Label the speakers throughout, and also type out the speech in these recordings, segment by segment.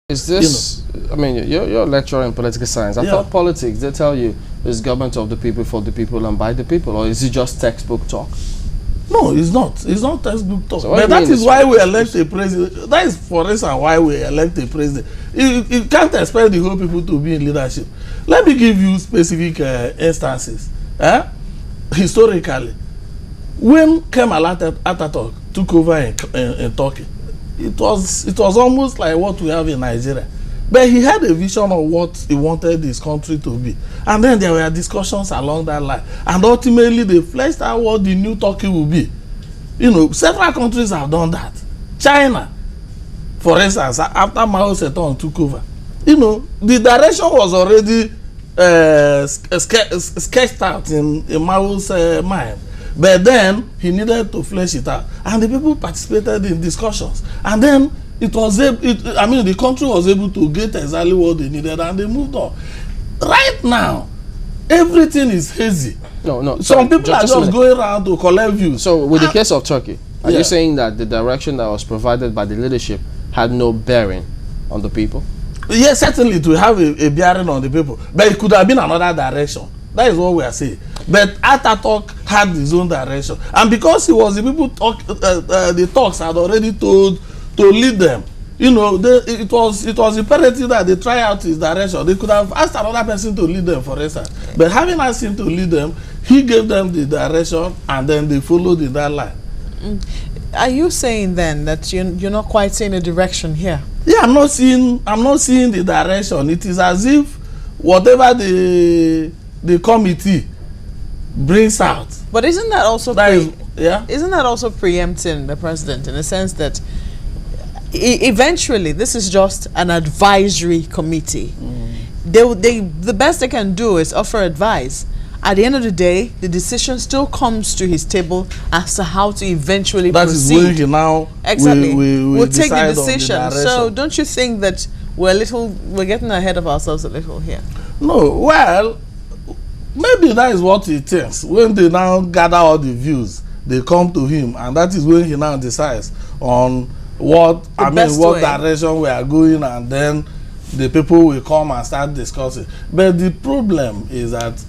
Speaker 1: Is this, I mean, you're a lecturer in political science. I thought politics, they tell you it's government of the people, for the people, and by the people, or is it just textbook talk?
Speaker 2: No, it's not. It's not textbook talk.
Speaker 1: So
Speaker 2: but that is why we elect a president. That is, for instance, why we elect a president. You can't expect the whole people to be in leadership. Let me give you specific instances. Historically, when Kemal Atatürk took over in Turkey, it was almost like what we have in Nigeria. But he had a vision of what he wanted his country to be. And then there were discussions along that line. And ultimately, they fleshed out what the new Turkey will be. You know, several countries have done that. China, for instance, after Mao Zedong took over, you know, the direction was already sketched out in Mao's mind. But then, he needed to flesh it out. And the people participated in discussions. And then, the country was able to get exactly what they needed, and they moved on. Right now, everything is hazy. Some people are just going around to collect views.
Speaker 1: So, with the case of Turkey, are you saying that the direction that was provided by the leadership had no bearing on the people?
Speaker 2: Yes, certainly it will have a bearing on the people, but it could have been another direction. That is what we are saying. But Atatürk had his own direction, and because he was the people the talks had already told to lead them. You know, it was imperative that they try out his direction. They could have asked another person to lead them, for instance. But having asked him to lead them, he gave them the direction, and then they followed in that line.
Speaker 3: Are you saying then that you're not quite seeing a direction here?
Speaker 2: Yeah, I'm not seeing the direction. It is as if whatever the committee brings out.
Speaker 3: But isn't that also
Speaker 2: isn't
Speaker 3: that also preempting the president in the sense that eventually this is just an advisory committee? The best they can do is offer advice. At the end of the day, the decision still comes to his table as to how to eventually proceed.
Speaker 2: That is when he now
Speaker 3: we'll take the decision. So don't you think that we're getting ahead of ourselves a little here?
Speaker 2: No, well, maybe that is what he thinks. When they now gather all the views, they come to him, and that is when he now decides on what direction we are going, and then the people will come and start discussing. But the problem is that,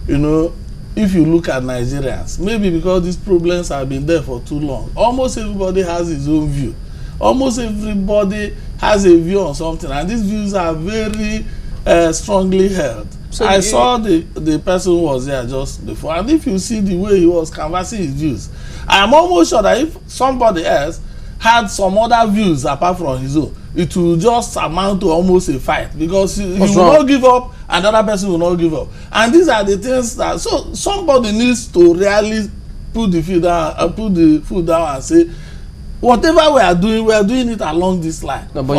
Speaker 2: you know, if you look at Nigerians, maybe because these problems have been there for too long, almost everybody has his own view. Almost everybody has a view on something, and these views are very strongly held. So I saw the person who was there just before, and if you see the way he was canvassing his views, I am almost sure that if somebody else had some other views apart from his own, it will just amount to almost a fight, because he will not give up, and the other person will not give up. And these are the things that, so somebody needs to really put the foot down and say, whatever we are doing it along this line.
Speaker 1: No, but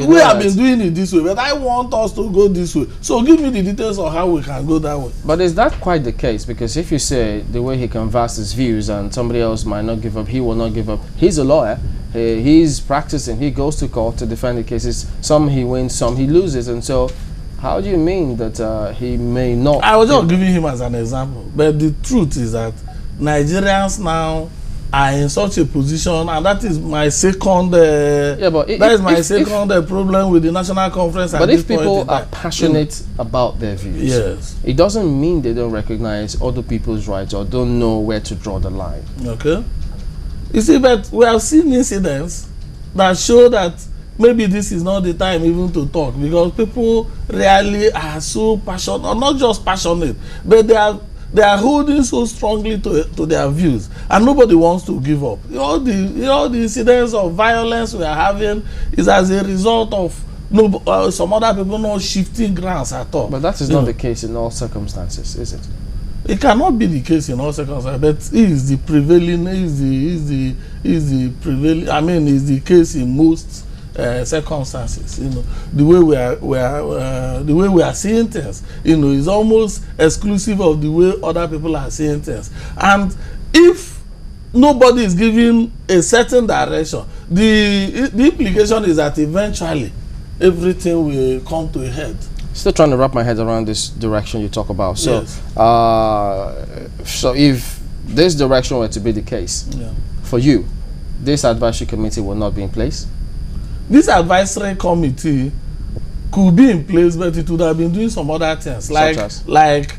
Speaker 2: we have been doing it this way, but I want us to go this way. So give me the details of how we can go that way.
Speaker 1: But is that quite the case? Because if you say the way he canvassed his views and somebody else might not give up, he will not give up. He's a lawyer. He's practicing. He goes to court to defend the cases. Some he wins, some he loses. And so how do you mean that he may not?
Speaker 2: I was just giving him as an example. But the truth is that Nigerians now are in such a position, and that is my second problem with the National Conference.
Speaker 1: But if people are passionate about their views,
Speaker 2: yes,
Speaker 1: it doesn't mean they don't recognize other people's rights or don't know where to draw the line.
Speaker 2: Okay. You see, but we have seen incidents that show that maybe this is not the time even to talk, because people really are so passionate, or not just passionate, but they are holding so strongly to their views, and nobody wants to give up. All the incidents of violence we are having is as a result of some other people not shifting grounds at all.
Speaker 1: But that is not the case in all circumstances, is it?
Speaker 2: It cannot be the case in all circumstances, but it is the prevailing. Is the case in most circumstances. You know, the way we are seeing things, you know, is almost exclusive of the way other people are seeing things. And if nobody is giving a certain direction, the implication is that eventually everything will come to a head.
Speaker 1: Still trying to wrap my head around this direction you talk about. So,
Speaker 2: yes.
Speaker 1: So if this direction were to be the case, for you, this advisory committee will not be in place?
Speaker 2: This advisory committee could be in place, but it would have been doing some other things, like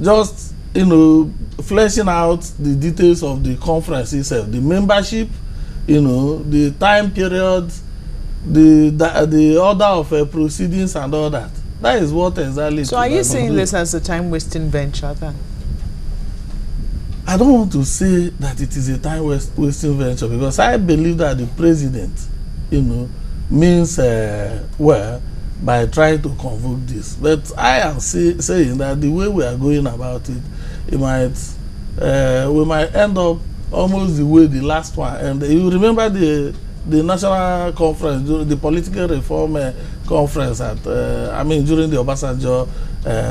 Speaker 2: just, you know, fleshing out the details of the conference itself, the membership, you know, the time period, the order of proceedings and all that. That is what exactly.
Speaker 3: So are you seeing this as a time-wasting venture then?
Speaker 2: I don't want to say that it is a time-wasting venture, because I believe that the president, you know, means well by trying to convoke this. But I am saying that the way we are going about it, we might end up almost the way the last one. And you remember the national conference, the political reform conference during the Obasanjo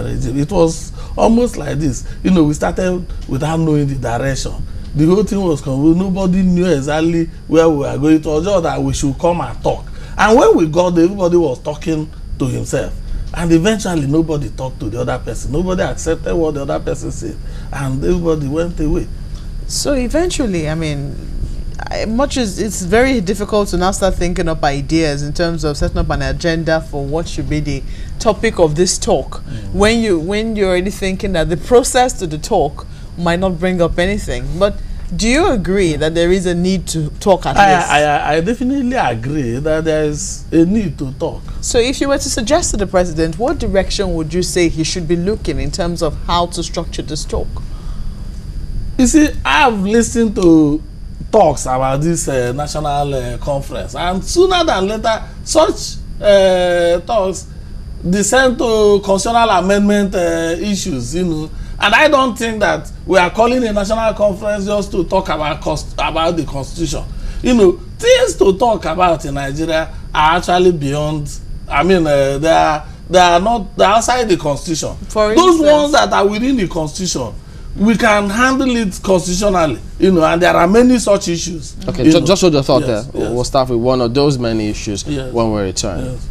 Speaker 2: regime. It was almost like this. You know, we started without knowing the direction. The whole thing was confused. Nobody knew exactly where we were going. It was just that we should come and talk. And when we got there, everybody was talking to himself. And eventually, nobody talked to the other person. Nobody accepted what the other person said. And everybody went away.
Speaker 3: So eventually, I mean, much as it's very difficult to now start thinking up ideas in terms of setting up an agenda for what should be the topic of this talk, when you're already thinking that the process to the talk might not bring up anything. But do you agree that there is a need to talk at least?
Speaker 2: I definitely agree that there is a need to talk.
Speaker 3: So if you were to suggest to the president, what direction would you say he should be looking in terms of how to structure this talk?
Speaker 2: You see, I've listened to talks about this national conference, and sooner than later, such talks descend to constitutional amendment issues, you know. And I don't think that we are calling a national conference just to talk about the constitution. You know, things to talk about in Nigeria are actually beyond. I mean, they are outside the constitution.
Speaker 3: For
Speaker 2: those
Speaker 3: instance,
Speaker 2: ones that are within the constitution, we can handle it constitutionally, you know, and there are many such issues.
Speaker 1: Okay, just hold your thought there.
Speaker 2: Yes.
Speaker 1: We'll start with one of those many issues when we return.
Speaker 2: Yes.